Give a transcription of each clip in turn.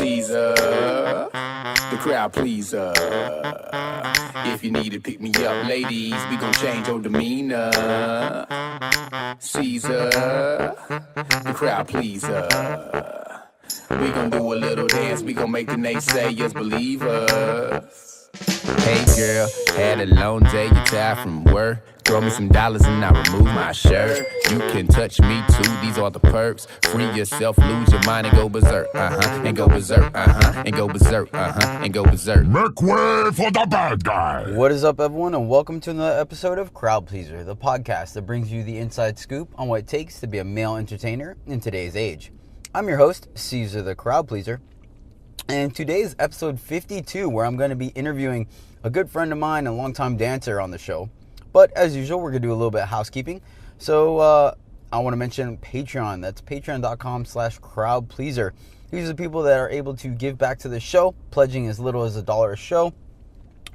Caesar, the crowd pleaser. If you need to pick me up, ladies, we gon' change your demeanor. Caesar, the crowd pleaser. We gon' do a little dance, we gon' make the naysayers believe us. Hey girl, had a long day, you tired from work. Throw me some dollars and I remove my shirt. You can touch me too, these are the perks. Free yourself, lose your mind and go berserk, and go berserk, and go berserk, and go berserk. Make way for the bad guy. What is up, everyone, and welcome to another episode of Crowd Pleaser, the podcast that brings you the inside scoop on what it takes to be a male entertainer in today's age. I'm your host, Caesar the Crowd Pleaser, and today is episode 52, where I'm going to be interviewing a good friend of mine and longtime dancer on the show. But as usual, we're going to do a little bit of housekeeping. So I want to mention Patreon. That's patreon.com/crowdpleaser. These are the people that are able to give back to the show, pledging as little as $1 a show,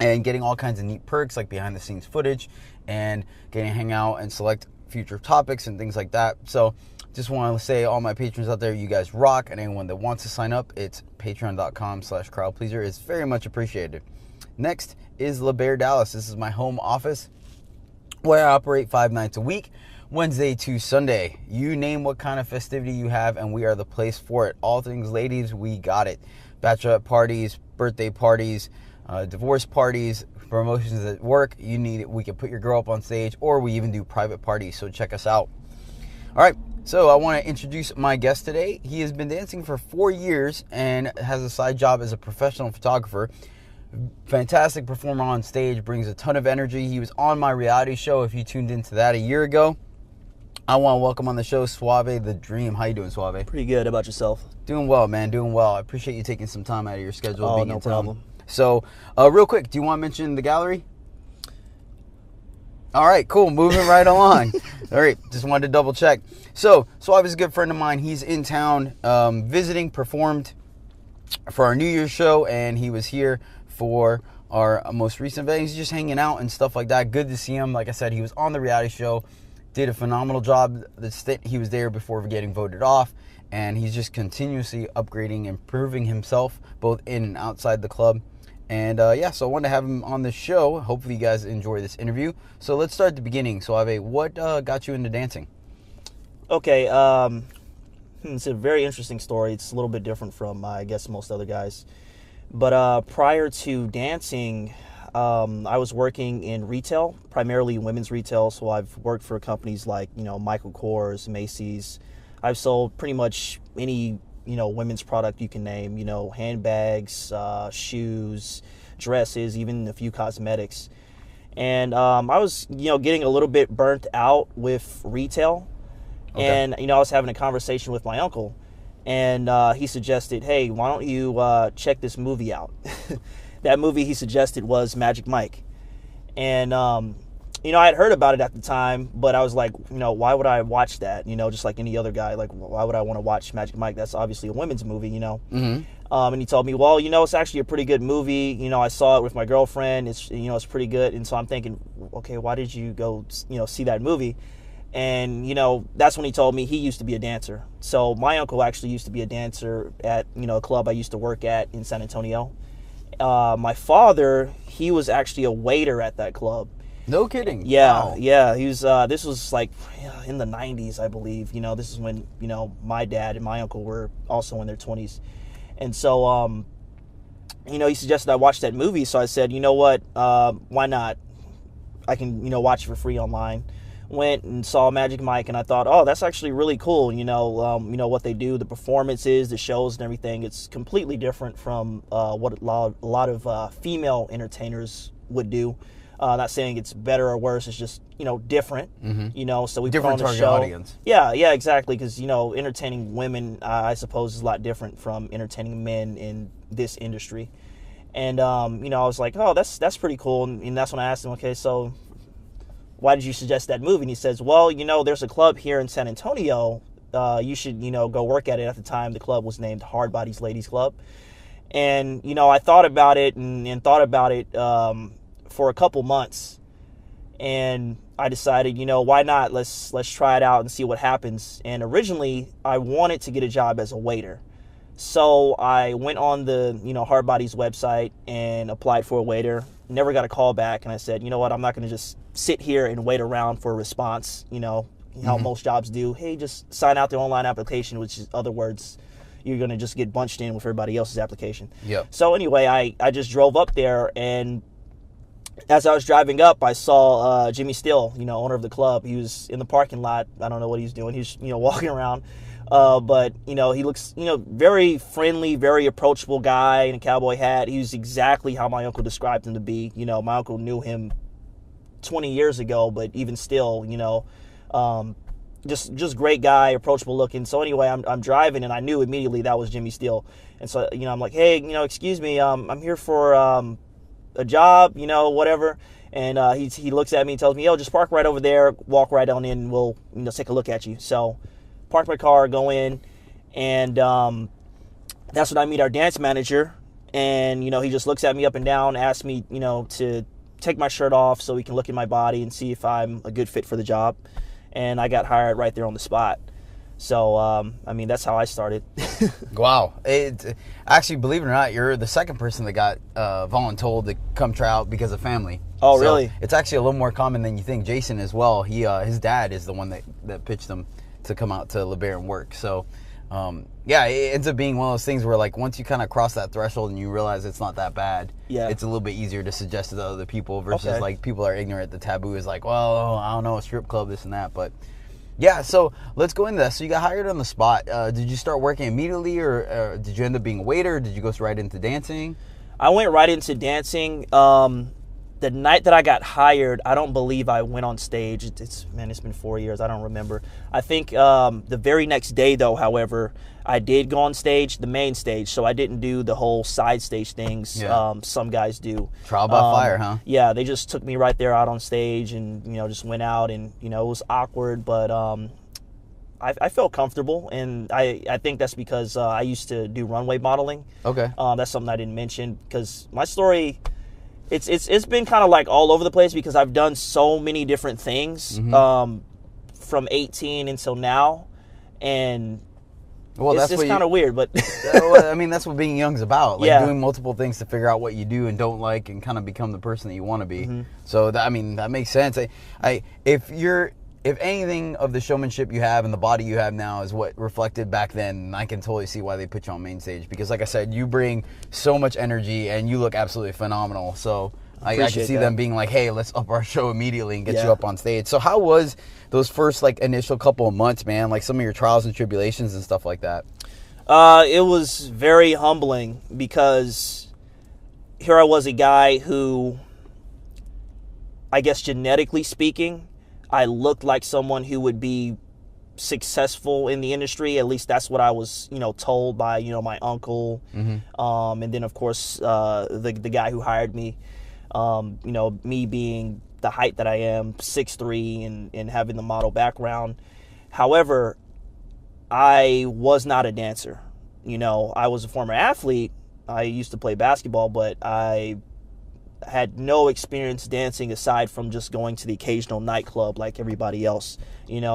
and getting all kinds of neat perks like behind the scenes footage and getting to hang out and select future topics and things like that. So just want to say, all my patrons out there, you guys rock. And anyone that wants to sign up, it's patreon.com/crowdpleaser. It's very much appreciated. Next is La Bear Dallas. This is my home office where I operate 5 nights a week, Wednesday to Sunday. You name what kind of festivity you have, and we are the place for it. All things ladies, we got it. Bachelorette parties, birthday parties, divorce parties, promotions at work. You need it. We can put your girl up on stage, or we even do private parties, so check us out. All right, so I want to introduce my guest today. He has been dancing for 4 years and has a side job as a professional photographer. Fantastic performer on stage, brings a ton of energy. He was on my reality show, if you tuned into that a year ago. I want to welcome on the show Suave the Dream. How you doing, Suave? Pretty good. How about yourself? Doing well, man. Doing well. I appreciate you taking some time out of your schedule. Oh, being no in town. problem. So, real quick, do you want to mention the gallery? All right, cool. Moving right along. All right, just wanted to double check. So, Suave is a good friend of mine. He's in town visiting, performed for our New Year's show, and he was here for our most recent event. He's just hanging out and stuff like that. Good to see him. Like I said, he was on the reality show, did a phenomenal job. The stint he was there before getting voted off, and he's just continuously upgrading, improving himself both in and outside the club. And yeah, so I wanted to have him on the show. Hopefully you guys enjoy this interview. So let's start at the beginning. So Ave, what got you into dancing? Okay, it's a very interesting story. It's a little bit different from, I guess, most other guys. But prior to dancing, I was working in retail, primarily women's retail. So I've worked for companies like, Michael Kors, Macy's. I've sold pretty much any, women's product you can name, handbags, shoes, dresses, even a few cosmetics. And I was, getting a little bit burnt out with retail. Okay. And, I was having a conversation with my uncle. And he suggested, hey, why don't you check this movie out? That movie he suggested was Magic Mike. And, I had heard about it at the time, but I was like, why would I watch that? Just like any other guy, like, why would I want to watch Magic Mike? That's obviously a women's movie, Mm-hmm. And he told me, well, it's actually a pretty good movie. I saw it with my girlfriend. It's, it's pretty good. And so I'm thinking, okay, why did you go, see that movie? And, that's when he told me he used to be a dancer. So my uncle actually used to be a dancer at, a club I used to work at in San Antonio. My father, he was actually a waiter at that club. No kidding. Yeah, wow. Yeah. He was, this was like in the 90s, I believe. This is when, my dad and my uncle were also in their 20s. And so, he suggested I watch that movie. So I said, you know what, why not? I can, watch it for free online. Went and saw Magic Mike, and I thought, oh, that's actually really cool. What they do, the performances, the shows, and everything. It's completely different from what a lot of female entertainers would do. Not saying it's better or worse. It's just different. Mm-hmm. So we different put on the target show. Audience. Yeah, exactly. Because entertaining women, I suppose, is a lot different from entertaining men in this industry. And I was like, oh, that's pretty cool. And that's when I asked him, okay, so why did you suggest that movie? And he says, well, there's a club here in San Antonio. You should, go work at it. At the time, the club was named Hardbodies Ladies Club. And, I thought about it and thought about it for a couple months. And I decided, why not? Let's try it out and see what happens. And originally, I wanted to get a job as a waiter. So I went on the, Hardbodies website and applied for a waiter. Never got a call back, and I said, you know what, I'm not going to just sit here and wait around for a response, how most jobs do. Hey, just sign out the online application, which is other words, you're going to just get bunched in with everybody else's application. Yep. So anyway, I just drove up there, and as I was driving up, I saw Jimmy Still, owner of the club. He was in the parking lot. I don't know what he was doing. He was, walking around. But, he looks, very friendly, very approachable guy in a cowboy hat. He was exactly how my uncle described him to be. My uncle knew him 20 years ago, but even still, just great guy, approachable looking. So anyway, I'm driving, and I knew immediately that was Jimmy Steele. And so, I'm like, hey, excuse me, I'm here for a job, whatever. And he looks at me and tells me, yo, just park right over there, walk right on in, and we'll, take a look at you. So park my car, go in, and that's when I meet our dance manager. And, he just looks at me up and down, asks me, to take my shirt off so he can look at my body and see if I'm a good fit for the job. And I got hired right there on the spot. So, that's how I started. Wow. Actually, believe it or not, you're the second person that got voluntold to come try out because of family. Oh, so really? It's actually a little more common than you think. Jason as well. His dad is the one that pitched him to come out to LeBaron and work. So, it ends up being one of those things where, like, once you kind of cross that threshold and you realize it's not that bad, it's a little bit easier to suggest it to other people versus, like, people are ignorant. The taboo is like, well, I don't know, a strip club, this and that. But, yeah, so let's go into that. So you got hired on the spot. Did you start working immediately, or did you end up being a waiter? Did you go right into dancing? I went right into dancing. The night that I got hired, I don't believe I went on stage. It's been 4 years. I don't remember. I think the very next day, though, however, I did go on stage, the main stage. So I didn't do the whole side stage things some guys do. Trial by fire, huh? Yeah, they just took me right there out on stage and, just went out, and, it was awkward, but I felt comfortable, and I think that's because I used to do runway modeling. Okay. That's something I didn't mention because my story... It's been kind of like all over the place because I've done so many different things from 18 until now, and it's kind of weird, but that's what being young's about. Like doing multiple things to figure out what you do and don't like, and kind of become the person that you want to be. So that makes sense. If anything of the showmanship you have and the body you have now is what reflected back then, I can totally see why they put you on main stage. Because like I said, you bring so much energy and you look absolutely phenomenal. So I can see them being like, hey, let's up our show immediately and get you up on stage. So how was those first initial couple of months, man? Like some of your trials and tribulations and stuff like that? It was very humbling because here I was, a guy who, I guess genetically speaking, I looked like someone who would be successful in the industry. At least that's what I was, told by, my uncle. And then, of course, the guy who hired me, me being the height that I am, 6'3", and having the model background. However, I was not a dancer. I was a former athlete. I used to play basketball, but I had no experience dancing aside from just going to the occasional nightclub like everybody else,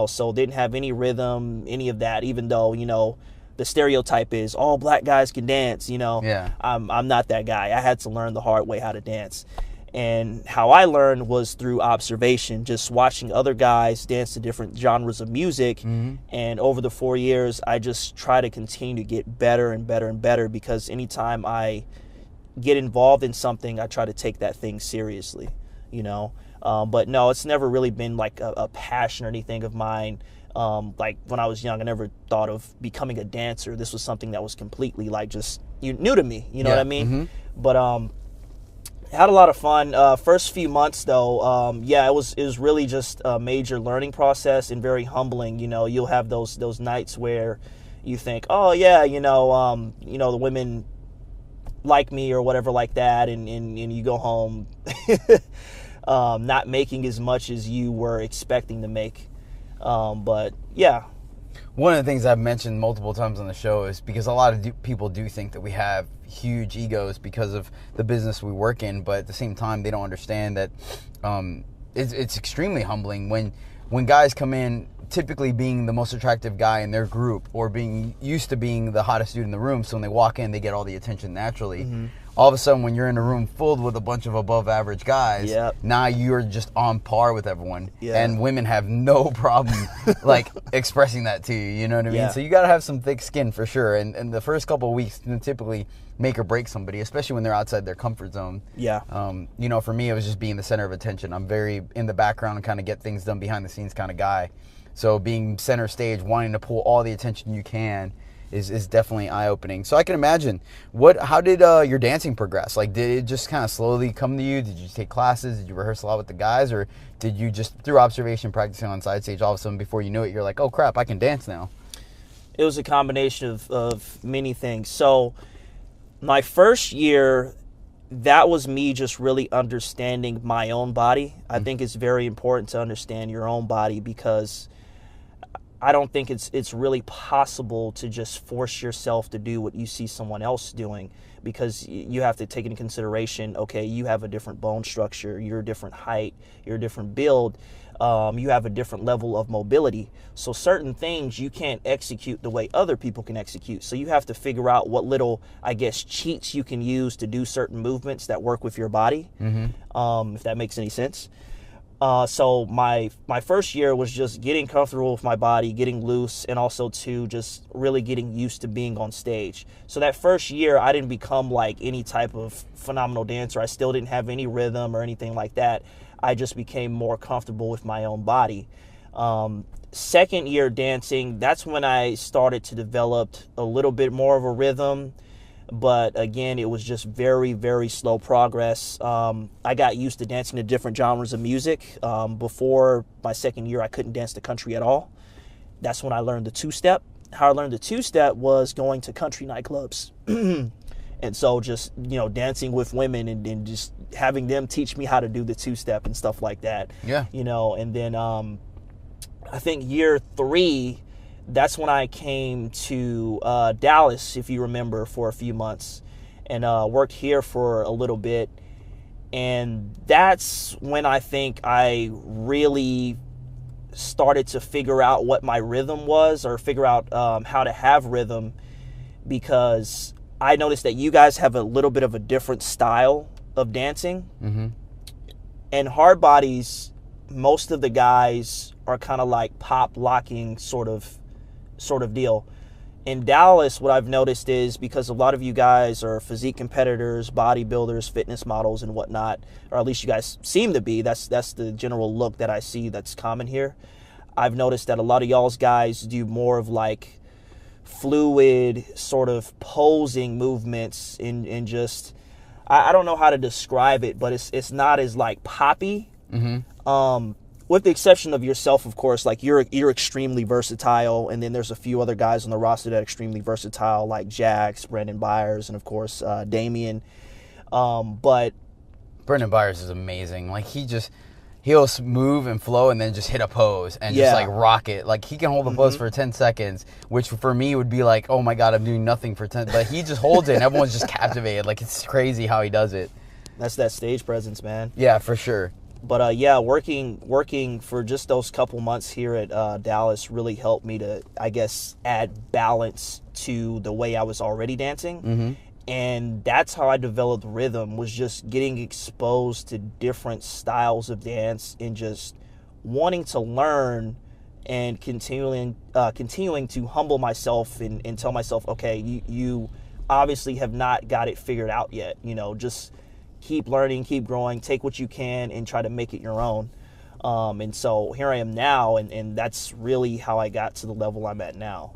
so didn't have any rhythm, any of that, even though, the stereotype is all black guys can dance, I'm not that guy. I had to learn the hard way how to dance. And how I learned was through observation, just watching other guys dance to different genres of music. And over the 4 years, I just try to continue to get better and better and better, because anytime I get involved in something, I try to take that thing seriously, but no, it's never really been like a passion or anything of mine. Like when I was young, I never thought of becoming a dancer. This was something that was completely like just new to me, what I mean? But had a lot of fun. First few months though, it was really just a major learning process and very humbling. You'll have those nights where you think, oh yeah, the women like me or whatever like that, and you go home not making as much as you were expecting to make. But yeah. One of the things I've mentioned multiple times on the show is because a lot of people do think that we have huge egos because of the business we work in, but at the same time, they don't understand that it's extremely humbling when when guys come in, typically being the most attractive guy in their group or being used to being the hottest dude in the room, so when they walk in, they get all the attention naturally. All of a sudden, when you're in a room filled with a bunch of above average guys, now you're just on par with everyone. And women have no problem like expressing that to you, you know what I mean? So you got to have some thick skin for sure. And the first couple of weeks can typically make or break somebody, especially when they're outside their comfort zone. You know, for me, it was just being the center of attention. I'm very in the background and kind of get things done behind the scenes kind of guy. So being center stage, wanting to pull all the attention you can is definitely eye-opening. So I can imagine, how did your dancing progress? Like, did it just kind of slowly come to you? Did you take classes? Did you rehearse a lot with the guys? Or did you just, through observation, practicing on side stage, all of a sudden, before you knew it, you're like, oh, crap, I can dance now? It was a combination of many things. So my first year, that was me just really understanding my own body. I think it's very important to understand your own body, because I don't think it's really possible to just force yourself to do what you see someone else doing, because you have to take into consideration, okay, you have a different bone structure, you're a different height, you're a different build, you have a different level of mobility. So certain things you can't execute the way other people can execute. So you have to figure out what little, I guess, cheats you can use to do certain movements that work with your body, if that makes any sense. So my first year was just getting comfortable with my body, getting loose, and also to just really getting used to being on stage. So that first year, I didn't become like any type of phenomenal dancer. I still didn't have any rhythm or anything like that. I just became more comfortable with my own body. Second year dancing, that's when I started to develop a little bit more of a rhythm. But again, it was just very, very slow progress. I got used to dancing to different genres of music. Before my second year, I couldn't dance the country at all. That's when I learned the two-step. How I learned the two-step was going to country nightclubs. And so just, you know, dancing with women and just having them teach me how to do the two-step and stuff like that. You know, and then I think year 3, that's when I came to Dallas, if you remember, for a few months, and worked here for a little bit. And that's when I think I really started to figure out what my rhythm was, or figure out how to have rhythm, because I noticed that you guys have a little bit of a different style of dancing. And Hardbodies, most of the guys are kind of like pop locking sort of deal. In Dallas, what I've noticed is, because a lot of you guys are physique competitors, bodybuilders, fitness models and whatnot, or at least you guys seem to be, that's the general look that I see that's common here. I've noticed that a lot of y'all's guys do more of like fluid sort of posing movements in just, I don't know how to describe it, but it's not as like poppy. With the exception of yourself, of course. Like you're extremely versatile, and then there's a few other guys on the roster that are extremely versatile, like Jax, Brendan Byers, and of course Damien. But Brendan Byers is amazing. Like he'll move and flow and then just hit a pose and just like rock it. Like he can hold the pose for 10 seconds, which for me would be like, oh my God, I'm doing nothing for 10. But he just holds it and everyone's just captivated. Like it's crazy how he does it. That's that stage presence, man. Yeah, for sure. But working for just those couple months here at Dallas really helped me to, I guess, add balance to the way I was already dancing. And that's how I developed rhythm, was just getting exposed to different styles of dance and just wanting to learn and continuing to humble myself and tell myself, okay, you obviously have not got it figured out yet. You know, just keep learning, keep growing, take what you can and try to make it your own. And so here I am now, and that's really how I got to the level I'm at now.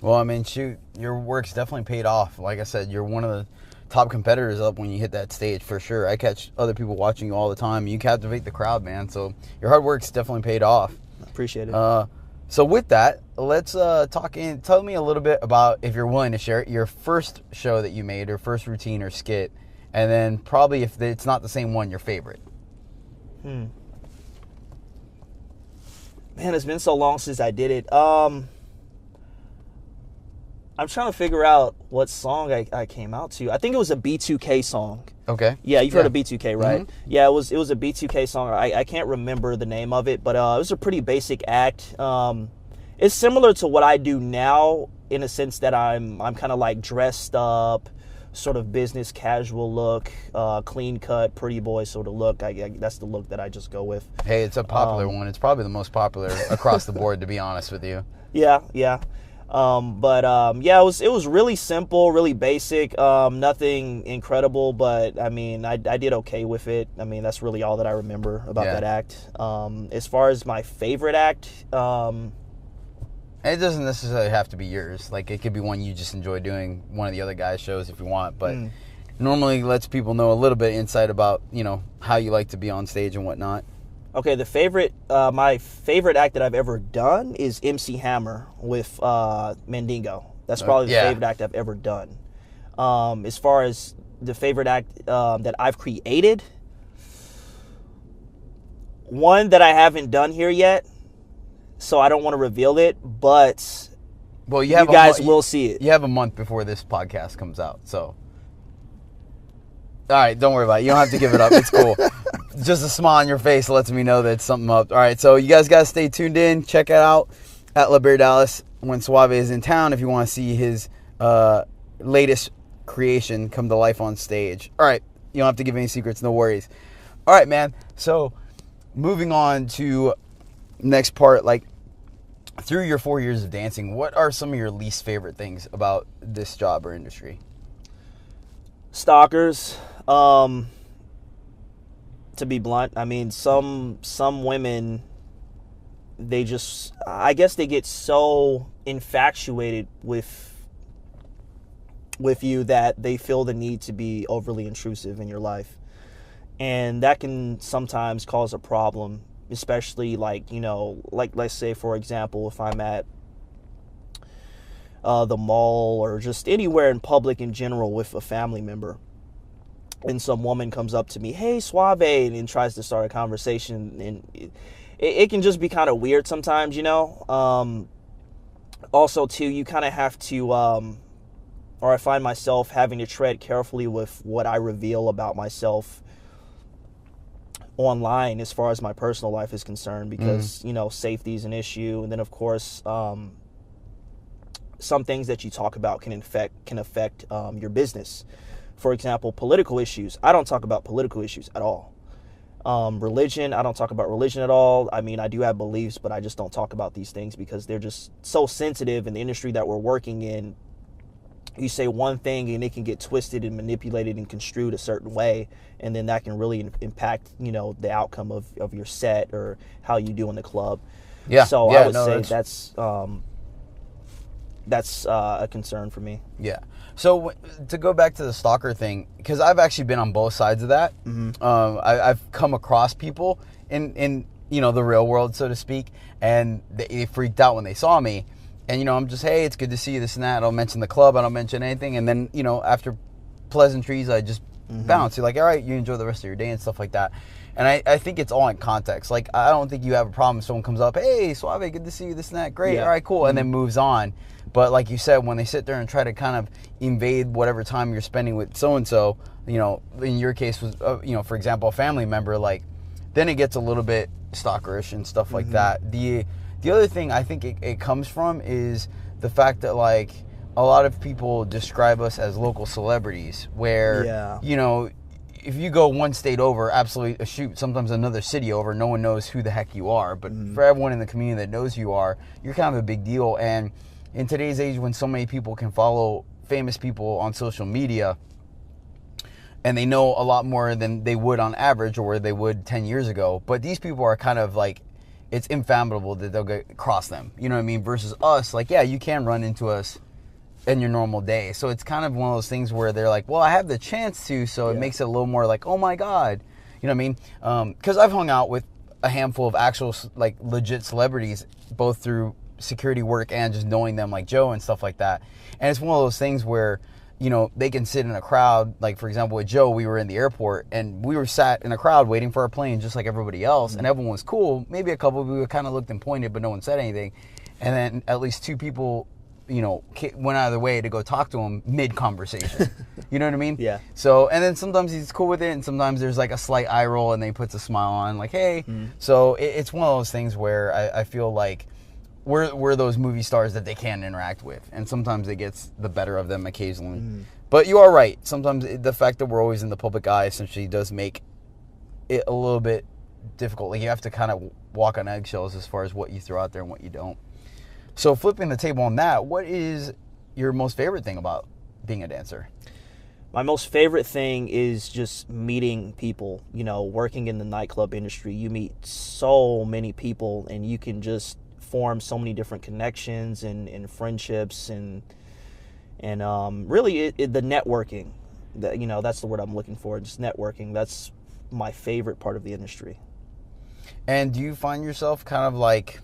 Well, I mean, shoot, your work's definitely paid off. Like I said, you're one of the top competitors up when you hit that stage, for sure. I catch other people watching you all the time. You captivate the crowd, man. So your hard work's definitely paid off. I appreciate it. So with that, let's tell me a little bit about, if you're willing to share it, your first show that you made, or first routine or skit. And then probably, if it's not the same one, your favorite. Man, it's been so long since I did it. I'm trying to figure out what song I came out to. I think it was a B2K song. Okay. Yeah, you've heard of B2K, right? Mm-hmm. Yeah, it was a B2K song. I can't remember the name of it, but it was a pretty basic act. It's similar to what I do now in a sense that I'm kind of like dressed up, sort of business casual look, clean cut, pretty boy sort of look. That's the look that I just go with. Hey, it's a popular one. It's probably the most popular across the board, to be honest with you. Yeah. It was really simple, really basic, nothing incredible, but I mean, I did okay with it. I mean, that's really all that I remember about that act. As far as my favorite act, it doesn't necessarily have to be yours. Like, it could be one you just enjoy doing, one of the other guys' shows if you want, but normally lets people know a little bit insight about, how you like to be on stage and whatnot. Okay, my favorite act that I've ever done is MC Hammer with Mandingo. That's probably the favorite act I've ever done. As far as the favorite act that I've created, one that I haven't done here yet, so I don't want to reveal it, but you guys will see it. You have a month before this podcast comes out, so. All right, don't worry about it. You don't have to give it up. It's cool. Just a smile on your face lets me know that it's something up. All right, so you guys got to stay tuned in. Check it out at La Bear Dallas when Suave is in town if you want to see his latest creation come to life on stage. All right, you don't have to give any secrets. No worries. All right, man. So moving on to next part, like through your 4 years of dancing, what are some of your least favorite things about this job or industry? Stalkers. To be blunt, I mean, some women, I guess they get so infatuated with you that they feel the need to be overly intrusive in your life. And that can sometimes cause a problem, especially like let's say, for example, if I'm at the mall or just anywhere in public in general with a family member, and some woman comes up to me, "Hey, Suave," and tries to start a conversation, and it can just be kind of weird sometimes, Also, too, you kind of have to, or I find myself having to tread carefully with what I reveal about myself online as far as my personal life is concerned, because, safety is an issue. And then, of course, some things that you talk about can affect your business. For example, political issues. I don't talk about political issues at all. Religion, I don't talk about religion at all. I mean, I do have beliefs, but I just don't talk about these things because they're just so sensitive in the industry that we're working in. You say one thing and it can get twisted and manipulated and construed a certain way, and then that can really impact, the outcome of your set or how you do in the club. Yeah. So I would say that's a concern for me. Yeah. So to go back to the stalker thing, because I've actually been on both sides of that. I've come across people in the real world, so to speak, and they freaked out when they saw me. And I'm just, hey, it's good to see you, this and that. I don't mention the club. I don't mention anything. And then after pleasantries, I just bounce. You're like, all right, you enjoy the rest of your day and stuff like that. And I think it's all in context. Like, I don't think you have a problem if someone comes up, hey, Suave, good to see you, this and that. Great, all right, cool. And then moves on. But like you said, when they sit there and try to kind of invade whatever time you're spending with so-and-so, in your case was, for example, a family member, like, then it gets a little bit stalkerish and stuff like that. The other thing I think it comes from is the fact that, like, a lot of people describe us as local celebrities where, if you go one state over, absolutely, sometimes another city over, no one knows who the heck you are. But for everyone in the community that knows who you are, you're kind of a big deal. And in today's age, when so many people can follow famous people on social media, and they know a lot more than they would on average or they would 10 years ago, but these people are kind of like, it's infathomable that they'll get across them. You know what I mean? Versus us, like, yeah, you can run into us in your normal day. So it's kind of one of those things where they're like, well, I have the chance to, so it makes it a little more like, oh my God. You know what I mean? Because I've hung out with a handful of actual, like, legit celebrities, both through security work and just knowing them, like Joe and stuff like that. And it's one of those things where, they can sit in a crowd. Like, for example, with Joe, we were in the airport and we were sat in a crowd waiting for our plane just like everybody else. And everyone was cool. Maybe a couple of people kind of looked and pointed, but no one said anything. And then at least two people went out of their way to go talk to him mid-conversation. You know what I mean? Yeah. So, and then sometimes he's cool with it, and sometimes there's like a slight eye roll, and then he puts a smile on, like, hey. So it's one of those things where I feel like we're those movie stars that they can interact with, and sometimes it gets the better of them occasionally. But you are right. Sometimes the fact that we're always in the public eye essentially does make it a little bit difficult. Like, you have to kind of walk on eggshells as far as what you throw out there and what you don't. So flipping the table on that, what is your most favorite thing about being a dancer? My most favorite thing is just meeting people. Working in the nightclub industry, you meet so many people, and you can just form so many different connections and friendships and really the networking. That's the word I'm looking for. Just networking. That's my favorite part of the industry. And do you find yourself kind of like,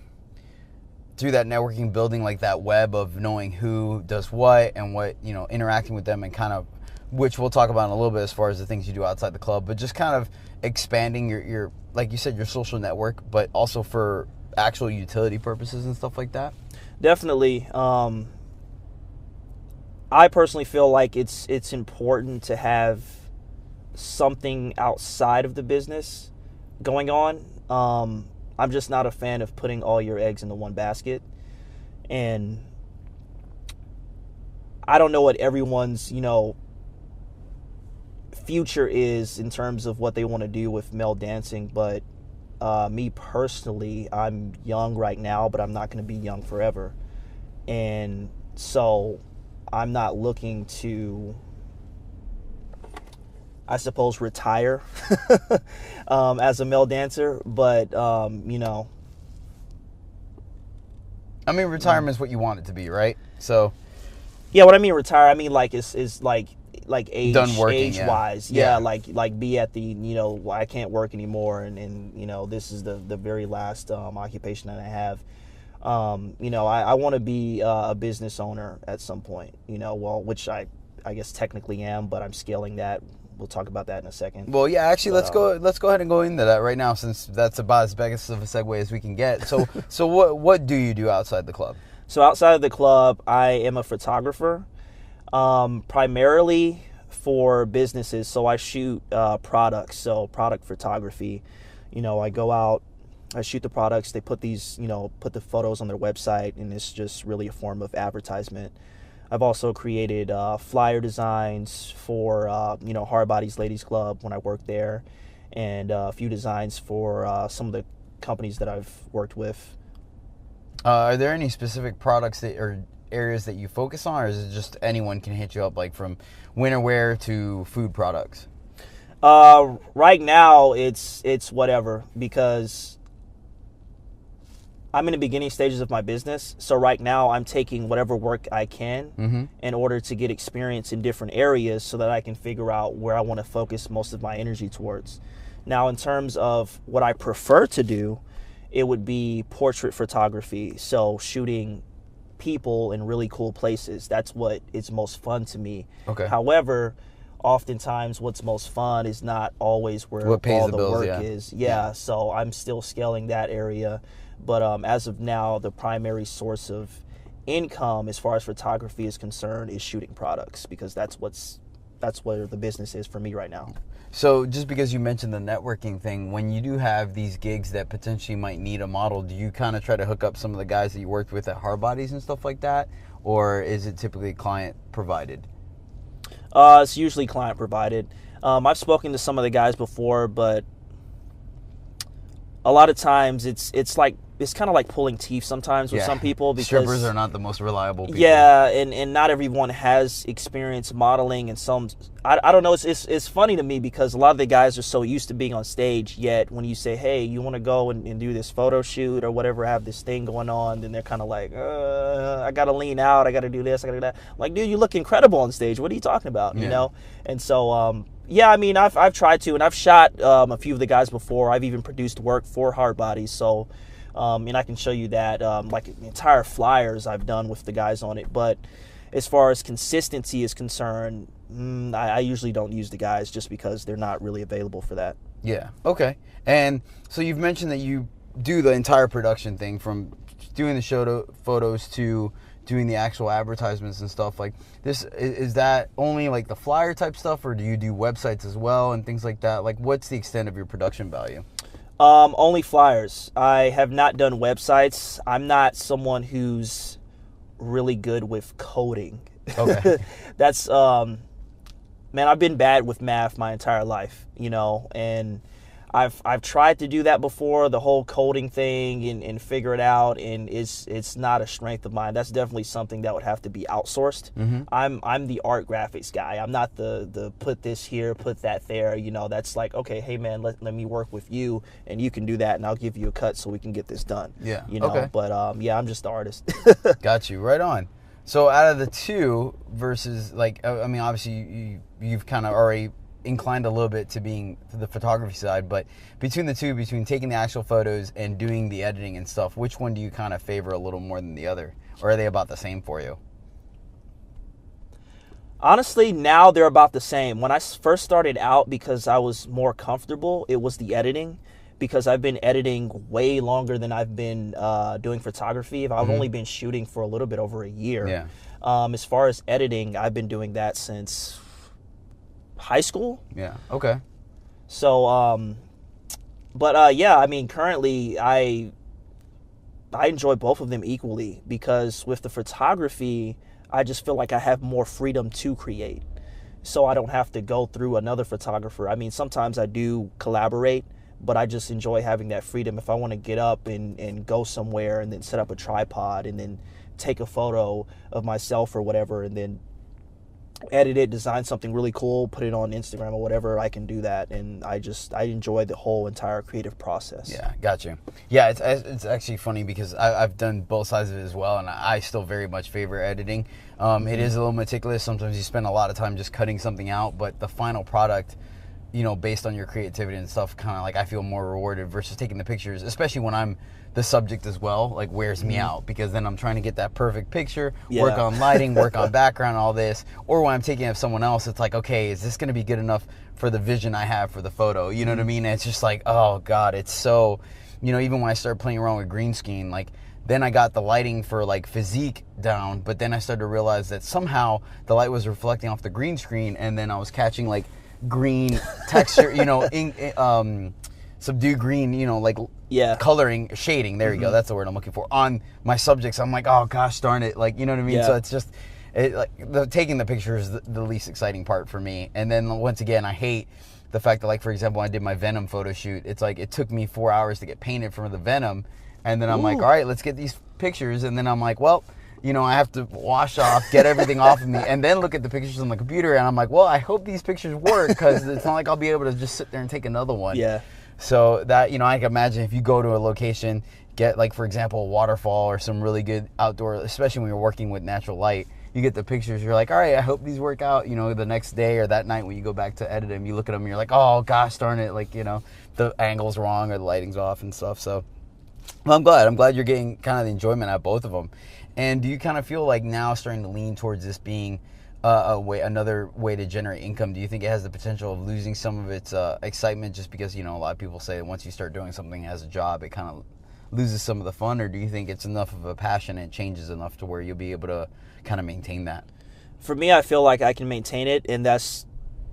through that networking, building like that web of knowing who does what and what, interacting with them, and kind of, which we'll talk about in a little bit as far as the things you do outside the club, but just kind of expanding your like you said, your social network, but also for actual utility purposes and stuff like that? Definitely. I personally feel like it's important to have something outside of the business going on. I'm just not a fan of putting all your eggs into one basket. And I don't know what everyone's, future is in terms of what they want to do with male dancing, but me personally, I'm young right now, but I'm not going to be young forever. And so I'm not looking to, I suppose, retire as a male dancer, but I mean, retirement is what you want it to be, right? So, yeah, what I mean retire, I mean like is like age, done working, age wise, yeah. like be at the I can't work anymore, and this is the very last occupation that I have. I want to be a business owner at some point, which I guess technically am, but I'm scaling that. We'll talk about that in a second. Well, yeah, actually, let's go ahead and go into that right now, since that's about as big of a segue as we can get. So what do you do outside the club? So outside of the club, I am a photographer, primarily for businesses. So I shoot products, so product photography. I go out, I shoot the products. They put put the photos on their website, and it's just really a form of advertisement. I've also created flyer designs for, Hardbodies Ladies Club when I worked there, and a few designs for some of the companies that I've worked with. Are there any specific products or areas that you focus on, or is it just anyone can hit you up, like from winter wear to food products? Right now, it's whatever, because I'm in the beginning stages of my business, so right now I'm taking whatever work I can in order to get experience in different areas so that I can figure out where I want to focus most of my energy towards. Now, in terms of what I prefer to do, it would be portrait photography, so shooting people in really cool places. That's what is most fun to me. Okay. However, oftentimes what's most fun is not always where all the bills, work is. Yeah, so I'm still scaling that area. But as of now, the primary source of income as far as photography is concerned is shooting products, because that's where the business is for me right now. So just because you mentioned the networking thing, when you do have these gigs that potentially might need a model, do you kind of try to hook up some of the guys that you worked with at Hardbodies and stuff like that? Or is it typically client provided? It's usually client provided. I've spoken to some of the guys before, but a lot of times it's kind of like pulling teeth sometimes with some people, because strippers are not the most reliable people. Yeah, and not everyone has experience modeling, and some I don't know. It's funny to me because a lot of the guys are so used to being on stage, yet when you say, hey, you want to go and do this photo shoot or whatever, have this thing going on, then they're kind of like, I gotta lean out, I gotta do this, I gotta do that. I'm like, dude, you look incredible on stage. What are you talking about? You know? And so yeah, I mean, I've tried to, and I've shot a few of the guys before. I've even produced work for Hardbodies, so and I can show you that, like entire flyers I've done with the guys on it. But as far as consistency is concerned, I usually don't use the guys just because they're not really available for that. Yeah. Okay. And so you've mentioned that you do the entire production thing, from doing the photos to doing the actual advertisements and stuff, like this, is that only like the flyer type stuff, or do you do websites as well and things like that? Like, what's the extent of your production value? Only flyers. I have not done websites. I'm not someone who's really good with coding. Okay. That's man, I've been bad with math my entire life, you know, and I've tried to do that before, the whole coding thing, and figure it out, and it's not a strength of mine. That's definitely something that would have to be outsourced. I'm the art graphics guy. I'm not the put this here, put that there. You know, that's like, okay, hey man, let me work with you, and you can do that, and I'll give you a cut so we can get this done. Yeah. You know, Okay. But yeah, I'm just the artist. Got you. Right on. So out of the two versus, like, I mean, obviously you've kind of already inclined a little bit to being the photography side, but between the two, between taking the actual photos and doing the editing and stuff, which one do you kind of favor a little more than the other, or are they about the same for you? Honestly, now they're about the same. When I first started out, because I was more comfortable, it was the editing, because I've been editing way longer than I've been doing photography. I've only been shooting for a little bit over a year. Yeah. As far as editing, I've been doing that since high school. Yeah. Okay. So, yeah, I mean, currently I enjoy both of them equally, because with the photography, I just feel like I have more freedom to create. So I don't have to go through another photographer. I mean, sometimes I do collaborate, but I just enjoy having that freedom. If I want to get up and go somewhere and then set up a tripod and then take a photo of myself or whatever, and then edit it, design something really cool, put it on Instagram or whatever, I can do that. And I enjoy the whole entire creative process. Yeah, got you. Yeah, it's actually funny because I've done both sides of it as well, and I still very much favor editing. It is a little meticulous. Sometimes you spend a lot of time just cutting something out, but the final product, you know, based on your creativity and stuff, kind of like I feel more rewarded versus taking the pictures, especially when I'm the subject as well, like wears me out, because then I'm trying to get that perfect picture, work on lighting, work on background, all this. Or when I'm taking it of someone else, it's like, okay, is this going to be good enough for the vision I have for the photo? You know what I mean? And it's just like, oh God, it's so, you know, even when I started playing around with green screen, like then I got the lighting for like physique down, but then I started to realize that somehow the light was reflecting off the green screen, and then I was catching like green texture, you know, subdued green, you know, like coloring, shading, there you go, that's the word I'm looking for, on my subjects. I'm like, oh gosh darn it, like, you know what I mean? So it's just, taking the picture is the least exciting part for me. And then once again, I hate the fact that, like, for example, I did my Venom photo shoot, it's like it took me 4 hours to get painted for the Venom, and then I'm like, all right, let's get these pictures, and then I'm like, well, you know, I have to wash off, get everything off of me, and then look at the pictures on the computer, and I'm like, well, I hope these pictures work, because it's not like I'll be able to just sit there and take another one. Yeah. So that, you know, I can imagine if you go to a location, get, like, for example, a waterfall or some really good outdoor, especially when you're working with natural light, you get the pictures, you're like, all right, I hope these work out, you know, the next day or that night when you go back to edit them, you look at them and you're like, oh gosh darn it, like, you know, the angle's wrong or the lighting's off and stuff. So, well, I'm glad you're getting kind of the enjoyment out of both of them. And do you kind of feel like now starting to lean towards this being another way to generate income? Do you think it has the potential of losing some of its excitement, just because, you know, a lot of people say that once you start doing something as a job, it kind of loses some of the fun? Or do you think it's enough of a passion and it changes enough to where you'll be able to kind of maintain that? For me, I feel like I can maintain it, and that's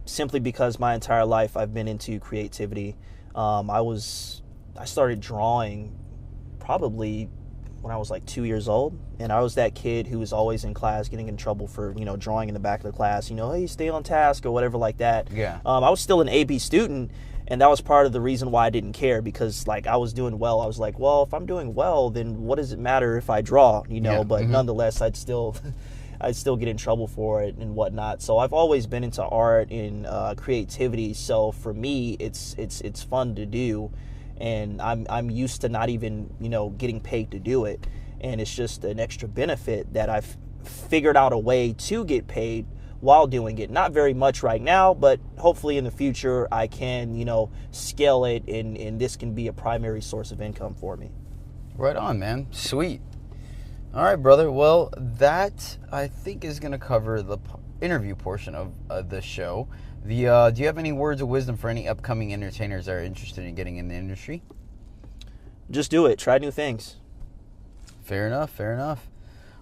simply because my entire life I've been into creativity. I started drawing probably when I was like 2 years old, and I was that kid who was always in class getting in trouble for, you know, drawing in the back of the class, you know, hey, stay on task or whatever like that. Yeah. I was still an AB student, and that was part of the reason why I didn't care, because like I was doing well. I was like, well, if I'm doing well, then what does it matter if I draw, you know? But nonetheless, I'd still get in trouble for it and whatnot. So I've always been into art and creativity. So for me, it's fun to do. And I'm used to not even, you know, getting paid to do it, and it's just an extra benefit that I've figured out a way to get paid while doing it. Not very much right now, but hopefully in the future I can, you know, scale it, and this can be a primary source of income for me. Right on, man. Sweet. All right, brother. Well, that I think is going to cover the interview portion of the show. Do you have any words of wisdom for any upcoming entertainers that are interested in getting in the industry? Just do it. Try new things. Fair enough.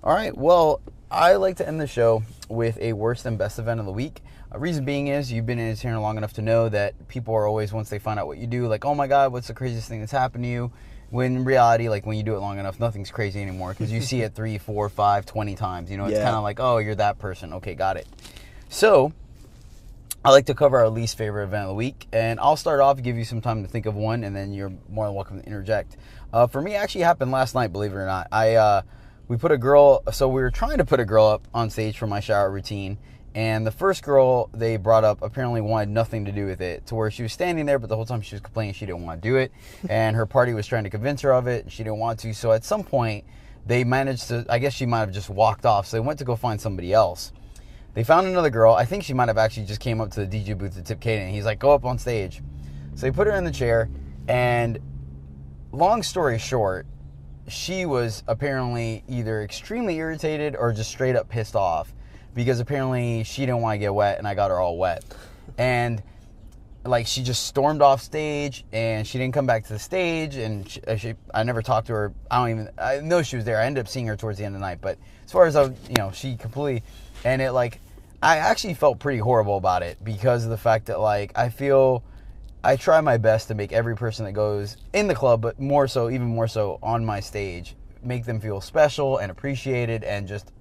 All right. Well, I like to end the show with a worst and best event of the week. Reason being is you've been in this here long enough to know that people are always, once they find out what you do, like, oh my God, what's the craziest thing that's happened to you? When in reality, like when you do it long enough, nothing's crazy anymore because you see it 3, 4, 5, 20 times. You know, it's kind of like, oh, you're that person. Okay, got it. So I like to cover our least favorite event of the week, and I'll start off, give you some time to think of one, and then you're more than welcome to interject. For me, it actually happened last night, believe it or not. We were trying to put a girl up on stage for my shower routine, and the first girl they brought up apparently wanted nothing to do with it, to where she was standing there, but the whole time she was complaining she didn't want to do it, and her party was trying to convince her of it, and she didn't want to. So at some point, they managed to, I guess she might have just walked off, so they went to go find somebody else. They found another girl. I think she might have actually just came up to the DJ booth to tip Kaden, and he's like, go up on stage. So they put her in the chair, and long story short, she was apparently either extremely irritated or just straight up pissed off, because apparently she didn't want to get wet and I got her all wet. And like, she just stormed off stage and she didn't come back to the stage, and I never talked to her. I know she was there. I ended up seeing her towards the end of the night, but as far as she completely, and it, like, I actually felt pretty horrible about it, because of the fact that, like, I try my best to make every person that goes in the club, but even more so on my stage, make them feel special and appreciated and just,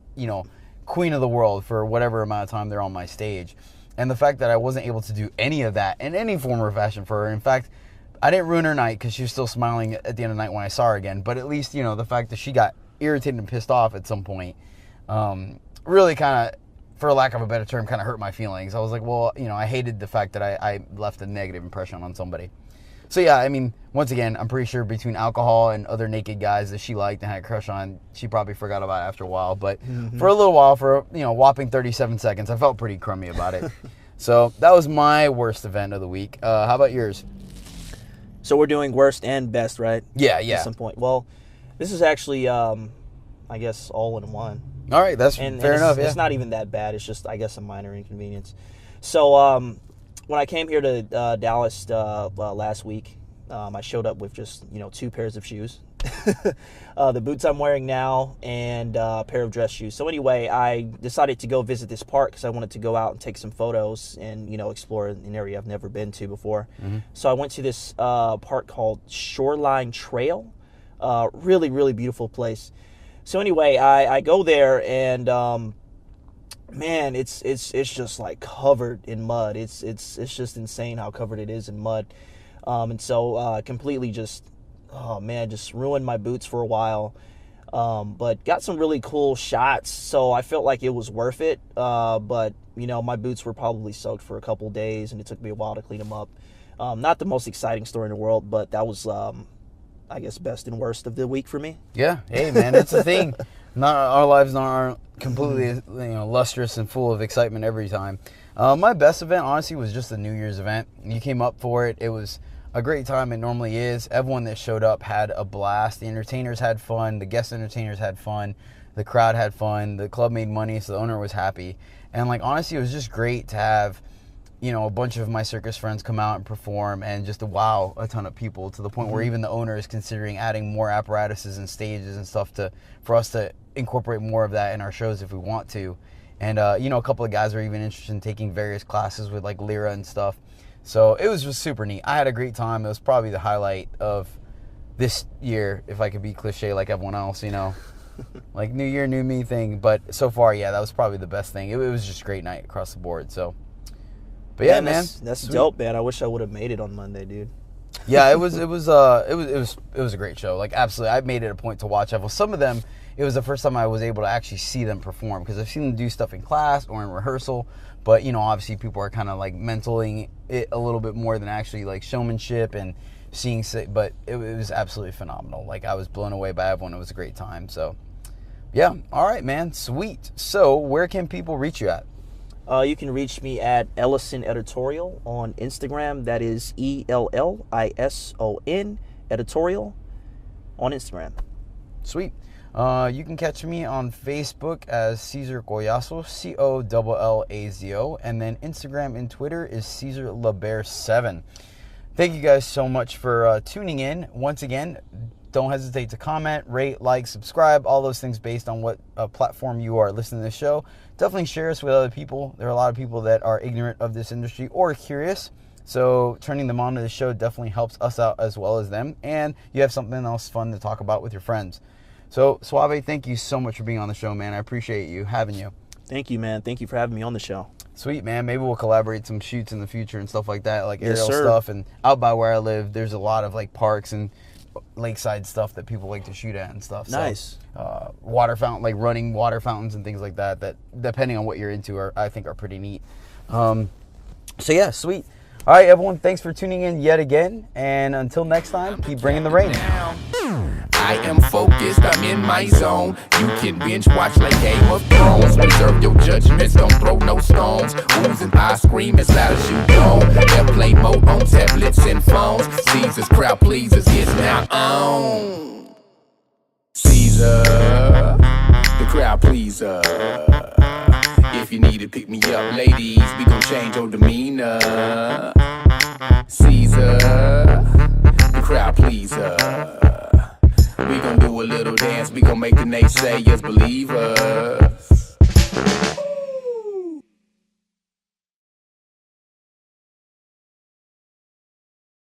queen of the world for whatever amount of time they're on my stage. And the fact that I wasn't able to do any of that in any form or fashion for her. In fact, I didn't ruin her night because she was still smiling at the end of the night when I saw her again. But at least, the fact that she got irritated and pissed off at some point really kind of, for lack of a better term, kind of hurt my feelings. I was like, well, I hated the fact that I left a negative impression on somebody. So yeah, I mean, once again, I'm pretty sure between alcohol and other naked guys that she liked and had a crush on, she probably forgot about it after a while. But for a little while, for whopping 37 seconds, I felt pretty crummy about it. So that was my worst event of the week. How about yours? So we're doing worst and best, right? Yeah. At some point. Well, this is actually, I guess, all in one. All right, that's fair enough. Yeah. It's not even that bad. It's just, I guess, a minor inconvenience. So when I came here to Dallas last week, I showed up with just 2 pairs of shoes, the boots I'm wearing now, and a pair of dress shoes. So anyway, I decided to go visit this park because I wanted to go out and take some photos and explore an area I've never been to before. Mm-hmm. So I went to this park called Shoreline Trail. Really, really beautiful place. So anyway, I go there, and man, it's just like covered in mud. It's just insane how covered it is in mud. And so completely just ruined my boots for a while. But got some really cool shots, so I felt like it was worth it. But my boots were probably soaked for a couple days, and it took me a while to clean them up. Not the most exciting story in the world, but that was I guess best and worst of the week for me. Yeah. Hey, man, it's a thing. Our lives aren't completely lustrous and full of excitement every time. My best event, honestly, was just the New Year's event. You came up for it. It was a great time. It normally is. Everyone that showed up had a blast. The entertainers had fun. The guest entertainers had fun. The crowd had fun. The club made money, so the owner was happy. And, like, honestly, it was just great to have a bunch of my circus friends come out and perform, and just to wow a ton of people, to the point where even the owner is considering adding more apparatuses and stages and stuff for us to incorporate more of that in our shows if we want to. And, a couple of guys are even interested in taking various classes with, like, Lyra and stuff. So it was just super neat. I had a great time. It was probably the highlight of this year, if I could be cliche like everyone else, like new year, new me thing. But so far, yeah, that was probably the best thing. It was just a great night across the board. So. But yeah, man, that's dope, man. I wish I would have made it on Monday, dude. Yeah, it was a great show. Like, absolutely, I made it a point to watch. Some of them, it was the first time I was able to actually see them perform, because I've seen them do stuff in class or in rehearsal. But obviously, people are kind of like mentaling it a little bit more than actually like showmanship and seeing. But it was absolutely phenomenal. Like, I was blown away by everyone. It was a great time. So, yeah, all right, man, sweet. So, where can people reach you at? You can reach me at Ellison Editorial on Instagram. That is ELLISON Editorial on Instagram. Sweet. You can catch me on Facebook as Cesar Collazo, COLLAZO, and then Instagram and Twitter is CesarLabear7. Thank you guys so much for tuning in. Once again, don't hesitate to comment, rate, like, subscribe, all those things based on what platform you are listening to this show. Definitely share us with other people. There are a lot of people that are ignorant of this industry or curious. So turning them on to the show definitely helps us out as well as them. And you have something else fun to talk about with your friends. So Suave, thank you so much for being on the show, man. I appreciate you having you. Thank you, man. Thank you for having me on the show. Sweet, man. Maybe we'll collaborate some shoots in the future and stuff like that, like aerial Yes, sir. stuff. And out by where I live, there's a lot of like parks and lakeside stuff that people like to shoot at and stuff. Nice. So, water fountain, like running water fountains and things like that, that depending on what you're into, I think are pretty neat. So yeah, sweet. All right, everyone, thanks for tuning in yet again. And until next time, keep bringing the rain. I am focused, I'm in my zone. You can binge watch like Game of Thrones. Reserve your judgments, don't throw no stones. Oohs and I scream as loud as you don't. Airplane mode on tablets and phones. Caesar's crowd pleasers is now on. Caesar, the crowd pleaser. If you need to pick me up, ladies, we gon' change your demeanor. Caesar, the crowd pleaser. We gon' do a little dance, we gon' make the naysayers believe us.